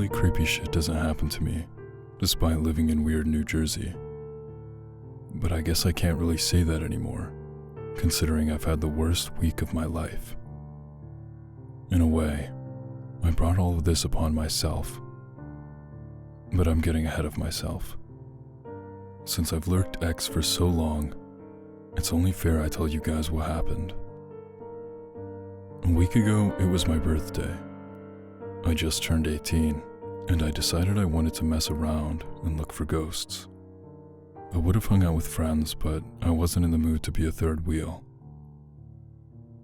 Usually creepy shit doesn't happen to me, despite living in weird New Jersey. But I guess I can't really say that anymore, considering I've had the worst week of my life. In a way, I brought all of this upon myself. But I'm getting ahead of myself. Since I've lurked X for so long, it's only fair I tell you guys what happened. A week ago, it was my birthday. I just turned 18, and I decided I wanted to mess around and look for ghosts. I would have hung out with friends, but I wasn't in the mood to be a third wheel.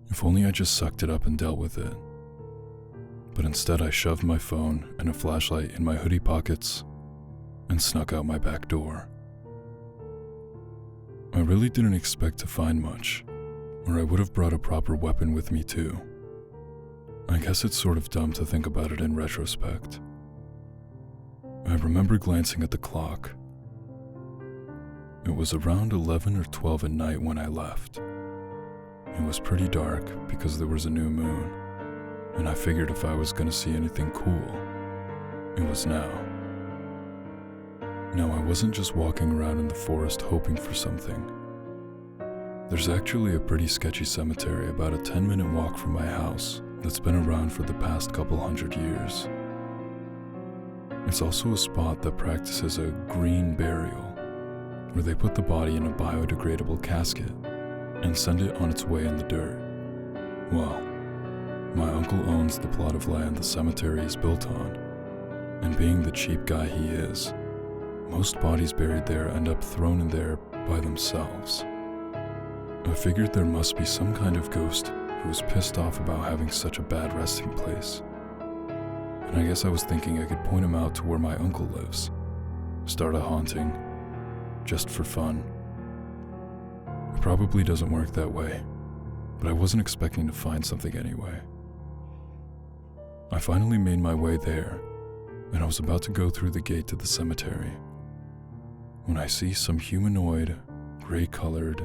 If only I just sucked it up and dealt with it. But instead I shoved my phone and a flashlight in my hoodie pockets and snuck out my back door. I really didn't expect to find much, or I would have brought a proper weapon with me too. I guess it's sort of dumb to think about it in retrospect. I remember glancing at the clock. It was around 11 or 12 at night when I left. It was pretty dark because there was a new moon, and I figured if I was going to see anything cool, it was now. No, I wasn't just walking around in the forest hoping for something. There's actually a pretty sketchy cemetery about a 10-minute walk from my house that's been around for the past couple hundred years. It's also a spot that practices a green burial, where they put the body in a biodegradable casket and send it on its way in the dirt. Well, my uncle owns the plot of land the cemetery is built on, and being the cheap guy he is, most bodies buried there end up thrown in there by themselves. I figured there must be some kind of ghost who was pissed off about having such a bad resting place. And I guess I was thinking I could point him out to where my uncle lives, start a haunting, just for fun. It probably doesn't work that way, but I wasn't expecting to find something anyway. I finally made my way there, and I was about to go through the gate to the cemetery, when I see some humanoid, gray-colored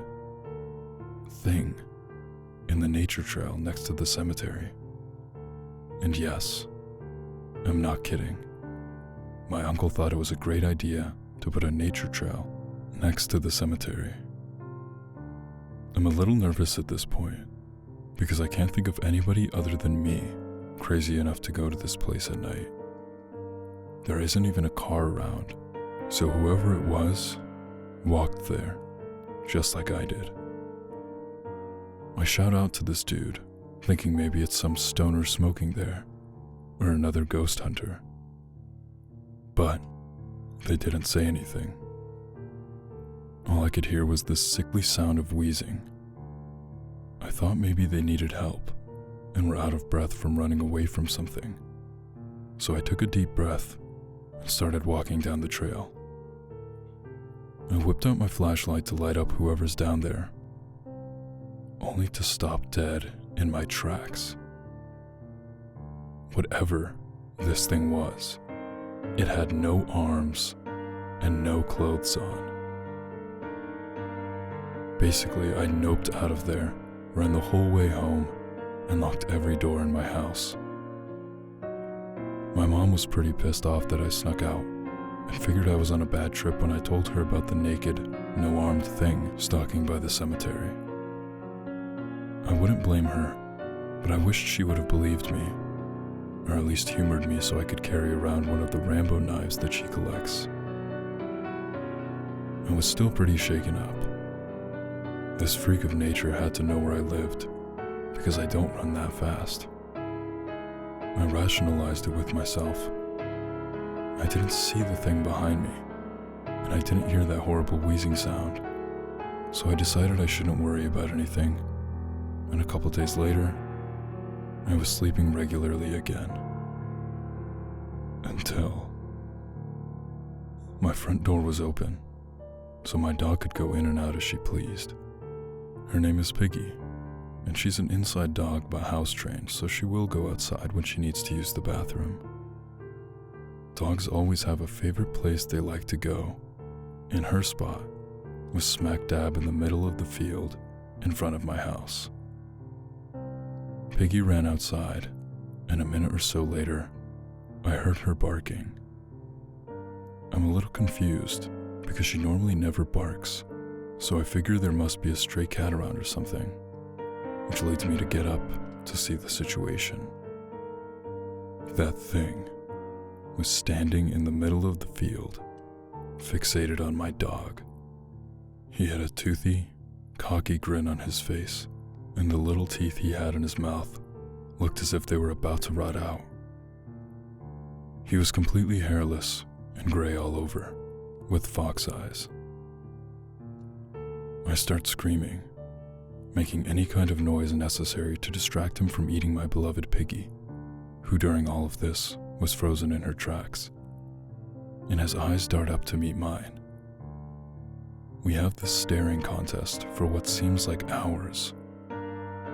thing in the nature trail next to the cemetery. And yes, I'm not kidding. My uncle thought it was a great idea to put a nature trail next to the cemetery. I'm a little nervous at this point, because I can't think of anybody other than me crazy enough to go to this place at night. There isn't even a car around, so whoever it was walked there, just like I did. I shout out to this dude, thinking maybe it's some stoner smoking there, or another ghost hunter. But they didn't say anything. All I could hear was this sickly sound of wheezing. I thought maybe they needed help and were out of breath from running away from something. So I took a deep breath and started walking down the trail. I whipped out my flashlight to light up whoever's down there, only to stop dead in my tracks. Whatever this thing was, it had no arms and no clothes on. Basically, I noped out of there, ran the whole way home, and locked every door in my house. My mom was pretty pissed off that I snuck out, and figured I was on a bad trip when I told her about the naked, no-armed thing stalking by the cemetery. I wouldn't blame her, but I wished she would have believed me, or at least humored me so I could carry around one of the Rambo knives that she collects. I was still pretty shaken up. This freak of nature had to know where I lived, because I don't run that fast. I rationalized it with myself. I didn't see the thing behind me, and I didn't hear that horrible wheezing sound, so I decided I shouldn't worry about anything, and a couple days later, I was sleeping regularly again. Until my front door was open, so my dog could go in and out as she pleased. Her name is Piggy, and she's an inside dog but house trained, so she will go outside when she needs to use the bathroom. Dogs always have a favorite place they like to go, and her spot was smack dab in the middle of the field in front of my house. Piggy ran outside, and a minute or so later, I heard her barking. I'm a little confused because she normally never barks, so I figure there must be a stray cat around or something, which leads me to get up to see the situation. That thing was standing in the middle of the field, fixated on my dog. He had a toothy, cocky grin on his face, and the little teeth he had in his mouth looked as if they were about to rot out. He was completely hairless and gray all over, with fox eyes. I start screaming, making any kind of noise necessary to distract him from eating my beloved Piggy, who during all of this was frozen in her tracks, and his eyes dart up to meet mine. We have this staring contest for what seems like hours,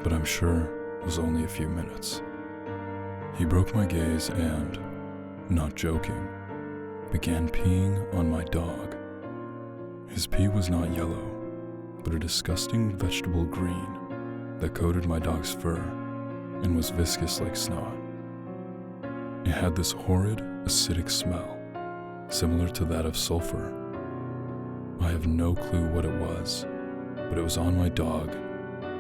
but I'm sure it was only a few minutes. He broke my gaze and, not joking, began peeing on my dog. His pee was not yellow, but a disgusting vegetable green that coated my dog's fur and was viscous like snot. It had this horrid, acidic smell, similar to that of sulfur. I have no clue what it was, but it was on my dog,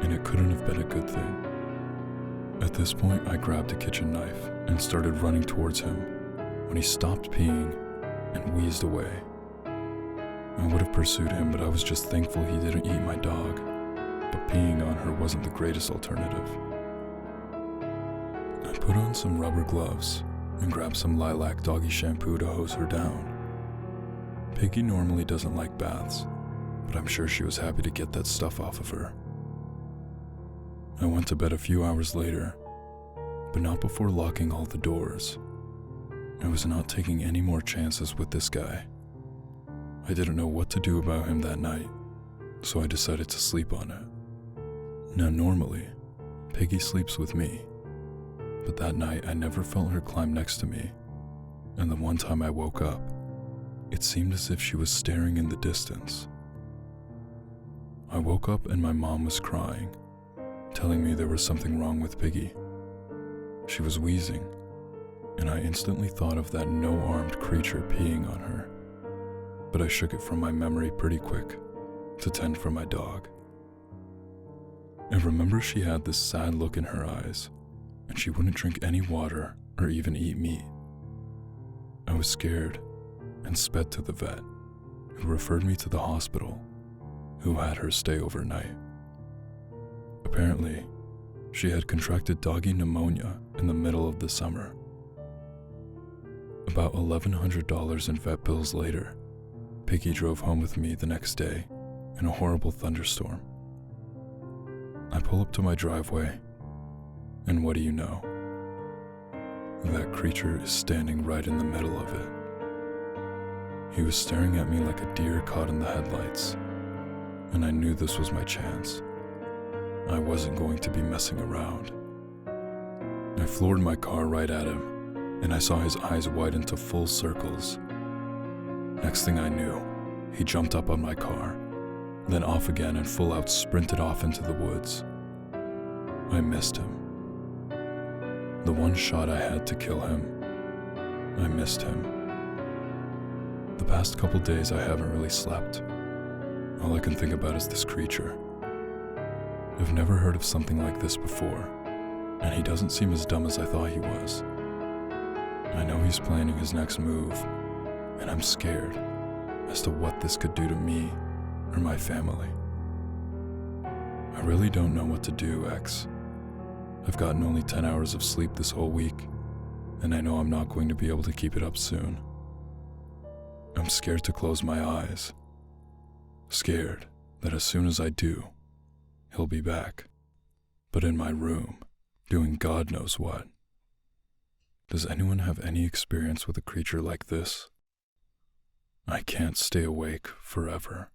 and it couldn't have been a good thing. At this point, I grabbed a kitchen knife and started running towards him when he stopped peeing and wheezed away. I would have pursued him, but I was just thankful he didn't eat my dog, but peeing on her wasn't the greatest alternative. I put on some rubber gloves and grabbed some lilac doggy shampoo to hose her down. Piggy normally doesn't like baths, but I'm sure she was happy to get that stuff off of her. I went to bed a few hours later, but not before locking all the doors. I was not taking any more chances with this guy. I didn't know what to do about him that night, so I decided to sleep on it. Now normally, Piggy sleeps with me, but that night I never felt her climb next to me, and the one time I woke up, it seemed as if she was staring in the distance. I woke up and my mom was crying, telling me there was something wrong with Piggy. She was wheezing, and I instantly thought of that no-armed creature peeing on her, but I shook it from my memory pretty quick to tend for my dog. I remember she had this sad look in her eyes, and she wouldn't drink any water or even eat meat. I was scared and sped to the vet, who referred me to the hospital, who had her stay overnight. Apparently, she had contracted doggy pneumonia in the middle of the summer. About $1,100 in vet bills later, Piggy drove home with me the next day in a horrible thunderstorm. I pull up to my driveway, and what do you know? That creature is standing right in the middle of it. He was staring at me like a deer caught in the headlights, and I knew this was my chance. I wasn't going to be messing around. I floored my car right at him, and I saw his eyes widen to full circles. Next thing I knew, he jumped up on my car, then off again and full out sprinted off into the woods. I missed him. The one shot I had to kill him, I missed him. The past couple days I haven't really slept. All I can think about is this creature. I've never heard of something like this before, and he doesn't seem as dumb as I thought he was. I know he's planning his next move, and I'm scared as to what this could do to me or my family. I really don't know what to do, X. I've gotten only 10 hours of sleep this whole week, and I know I'm not going to be able to keep it up soon. I'm scared to close my eyes. Scared that as soon as I do, he'll be back, but in my room, doing God knows what. Does anyone have any experience with a creature like this? I can't stay awake forever.